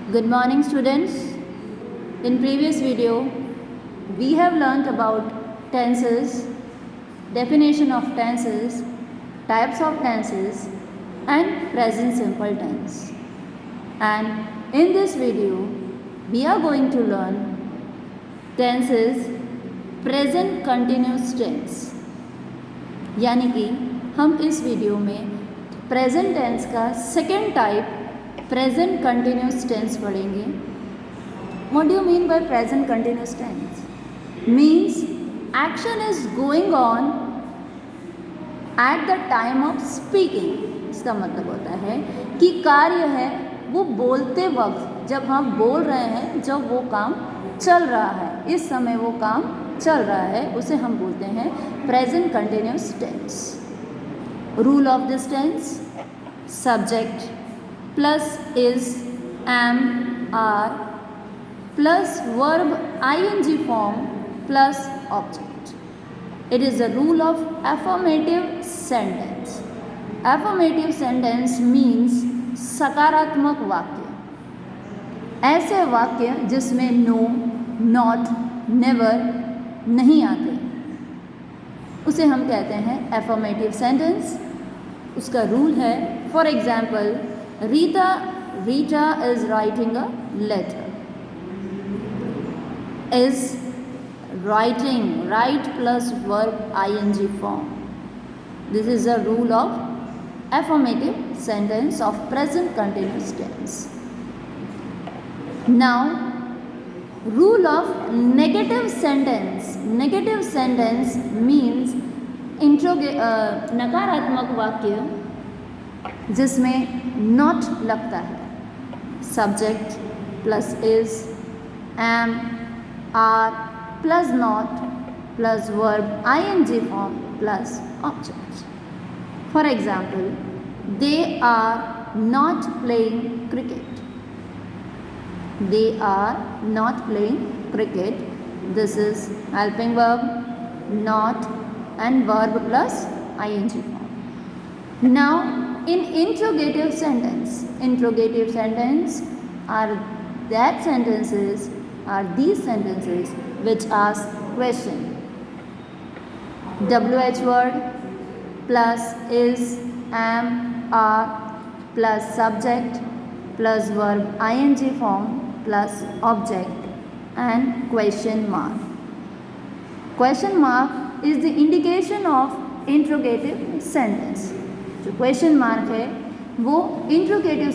Good morning, students. In previous video, we have learnt about tenses, definition of tenses, types of tenses, and present simple tense. And in this video, we are going to learn tenses present continuous tense. यानी कि हम इस video में present tense का second type present continuous tense पढ़ेंगे. What do mean by present continuous tense? Means action is going on at the time of speaking. इसका मतलब होता है कि कार्य है वो बोलते वक्त, जब हम बोल रहे हैं, जब वो काम चल रहा है, इस समय वो काम चल रहा है, उसे हम बोलते हैं present continuous tense. Rule of this tense: subject plus is, am, are plus verb ing form plus object. It is a rule of affirmative sentence. Affirmative sentence means सकारात्मक वाक्य. ऐसे वाक्य जिसमें नो, नॉट, नेवर नहीं आते, उसे हम कहते हैं affirmative sentence. उसका रूल है, for example, Rita is writing a letter. Is writing, write plus verb ing form. This is a rule of affirmative sentence of present continuous tense. Now, rule of negative sentence. Negative sentence means नकारात्मक वाक्य जिसमें not लगता है. Subject plus is, am, are plus not plus verb ing form plus object. For example, they are not playing cricket. They are not playing cricket. This is helping verb, not and verb plus ing form. Now, in interrogative sentence are these sentences which ask question. WH word plus is, am, are plus subject plus verb ing form plus object and question mark. Question mark is the indication of interrogative sentence. जो question mark है वो interrogative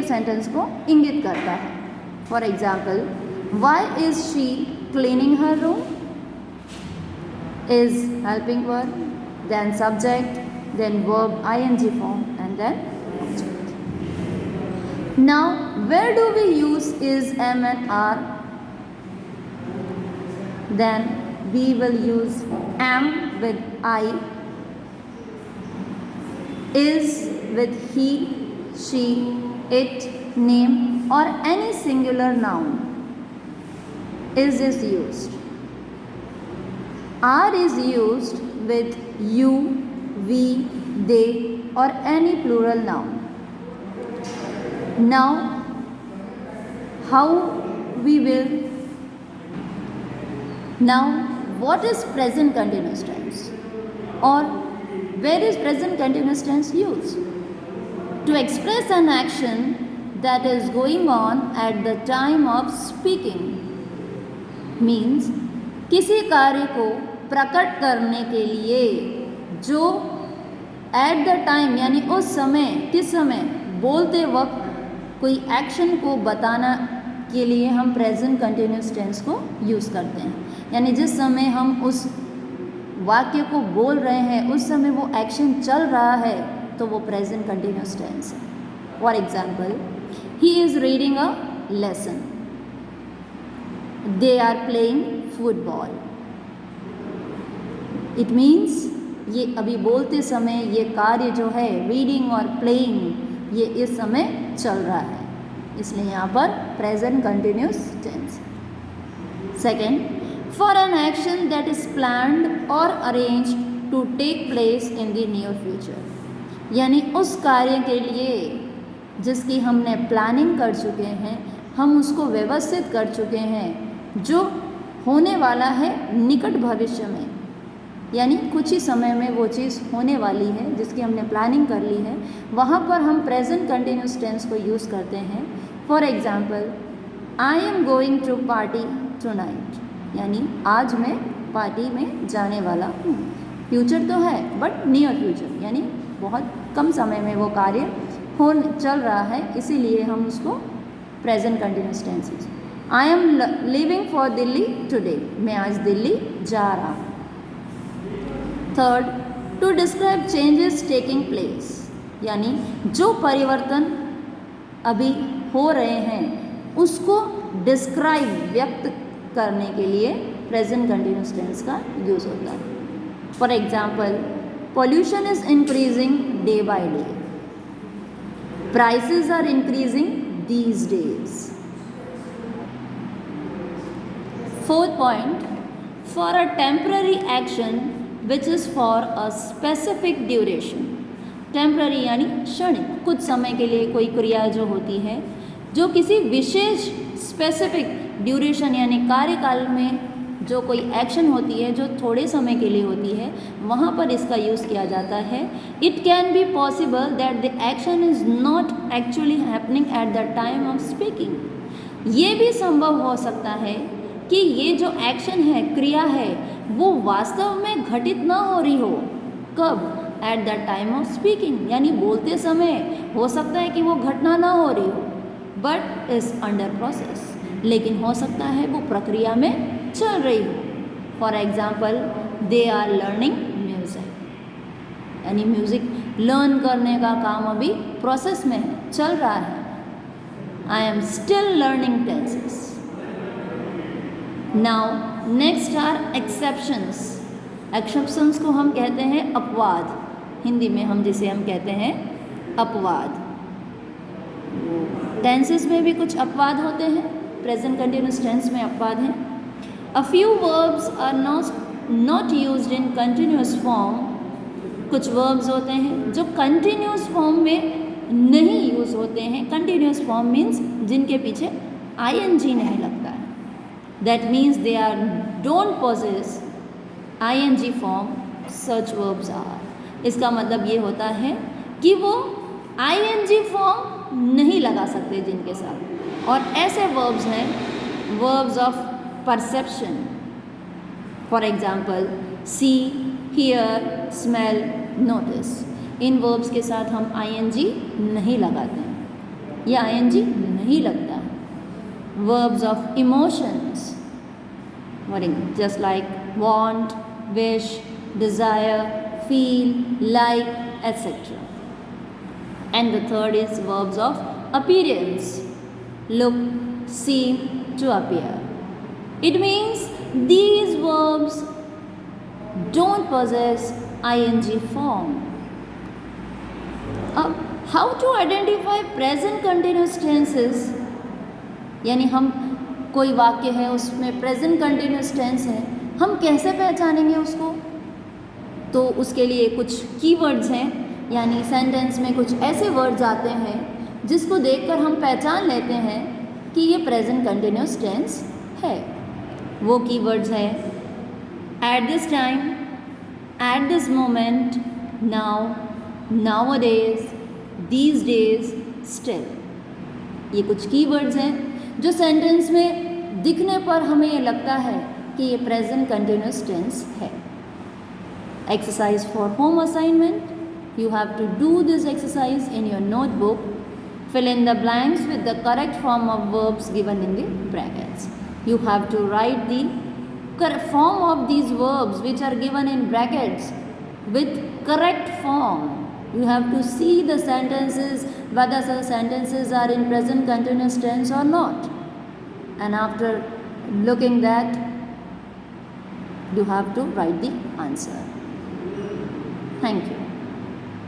sentence को इंगित करता है. For example, why is she cleaning her room? Is helping verb, then subject, then verb ing form and then object. Now, where do we use is, am and are? Then we will use am with I, is with he, she, it, name or any singular noun. Is used. Are is used with you, we, they or any plural noun. Now, how we will Now, what is present continuous tense, or where is present continuous tense used? To express an action that is going on at the time of speaking. Means किसी कार्य को प्रकट करने के लिए जो at the time यानी उस समय, किस समय, बोलते वक्त कोई एक्शन को बताना के लिए हम प्रेजेंट कंटिन्यूस टेंस को यूज़ करते हैं. यानी जिस समय हम उस वाक्य को बोल रहे हैं, उस समय वो एक्शन चल रहा है, तो वो प्रेजेंट कंटिन्यूस टेंस है. For example, he is reading a lesson. They are playing football. It means ये अभी बोलते समय ये कार्य जो है, रीडिंग और प्लेइंग, ये इस समय चल रहा है, इसलिए यहाँ पर present continuous tense. Second, for an action that is planned और arranged to take place in the near future. यानी उस कार्य के लिए जिसकी हमने प्लानिंग कर चुके हैं, हम उसको व्यवस्थित कर चुके हैं, जो होने वाला है निकट भविष्य में, यानी कुछ ही समय में वो चीज़ होने वाली है जिसकी हमने प्लानिंग कर ली है, वहाँ पर हम प्रेजेंट कंटिन्यूस टेंस को यूज़ करते हैं। For example, I am going to party tonight, यानी आज मैं पार्टी में जाने वाला हूँ। फ्यूचर तो है बट नियर फ्यूचर, यानी बहुत कम समय में वो कार्य चल रहा है, इसीलिए हम उसको present continuous tense use. I am living for Delhi today, मैं आज दिल्ली जा रहा हूँ। Third, to describe changes taking place, यानी जो परिवर्तन अभी हो रहे हैं उसको डिस्क्राइब व्यक्त करने के लिए प्रेजेंट कंटिन्यूस टेंस का यूज़ होता है। For example, pollution is increasing day by day, prices are increasing these days. Fourth point, for a temporary action which is for a specific duration, temporary यानी क्षणिक, कुछ समय के लिए कोई क्रिया जो होती है जो किसी विशेष स्पेसिफिक ड्यूरेशन यानी कार्यकाल में जो कोई एक्शन होती है जो थोड़े समय के लिए होती है, वहाँ पर इसका यूज़ किया जाता है। It can be possible that the action is not actually happening at the time of speaking, ये भी संभव हो सकता है कि ये जो एक्शन है, क्रिया है, वो वास्तव में घटित ना हो रही हो। कब? Eight the time of speaking, यानी बोलते समय हो सकता है कि वो घटना ना हो रही हो, बट इज़ अंडर प्रोसेस, लेकिन हो सकता है वो प्रक्रिया में चल रही हो। For example, they are learning music, यानी म्यूज़िक लर्न करने का काम अभी प्रोसेस में है, चल रहा है। I am still learning tenses. Now next are exceptions. Exceptions को हम कहते हैं अपवाद, हिंदी में हम जिसे हम कहते हैं अपवाद। टेंसेस में भी कुछ अपवाद होते हैं, प्रेजेंट कंटिन्यूस टेंस में अपवाद हैं। A few verbs are not used in continuous form, कुछ वर्ब्स होते हैं जो कंटिन्यूस फॉर्म में नहीं यूज़ होते हैं। कंटिन्यूस फॉर्म मीन्स जिनके पीछे आईएनजी नहीं लगता है, that means they are don't possess ING form, such verbs are. इसका मतलब ये होता है कि वो आईएनजी फॉर्म नहीं लगा सकते जिनके साथ, और ऐसे वर्ब्स हैं verbs of perception. For example, see, hear, smell, notice, इन वर्ब्स के साथ हम आईएनजी नहीं लगाते हैं, ये आईएनजी नहीं लगता है। Verbs of emotions, just like want, wish, desire, feel, like, etc. And the third is verbs of appearance, look, seem, to appear. It means these verbs don't possess ing form. अब how to identify present continuous tenses, यानी हम कोई वाक्य है उसमें present continuous tense है, हम कैसे पहचानेंगे उसको? तो उसके लिए कुछ कीवर्ड्स हैं, यानी सेंटेंस में कुछ ऐसे वर्ड्स आते हैं जिसको देखकर हम पहचान लेते हैं कि ये प्रेजेंट कंटिन्यूस टेंस है। वो कीवर्ड्स है at this time, at this moment, now, nowadays, these days, still. ये कुछ कीवर्ड्स हैं जो सेंटेंस में दिखने पर हमें ये लगता है कि ये प्रेजेंट कंटिन्यूस टेंस है। Exercise for home assignment. You have to do this exercise in your notebook. Fill in the blanks with the correct form of verbs given in the brackets. You have to write the correct form of these verbs which are given in brackets with correct form. You have to see the sentences, whether the sentences are in present continuous tense or not. And after looking that, you have to write the answer. Thank you.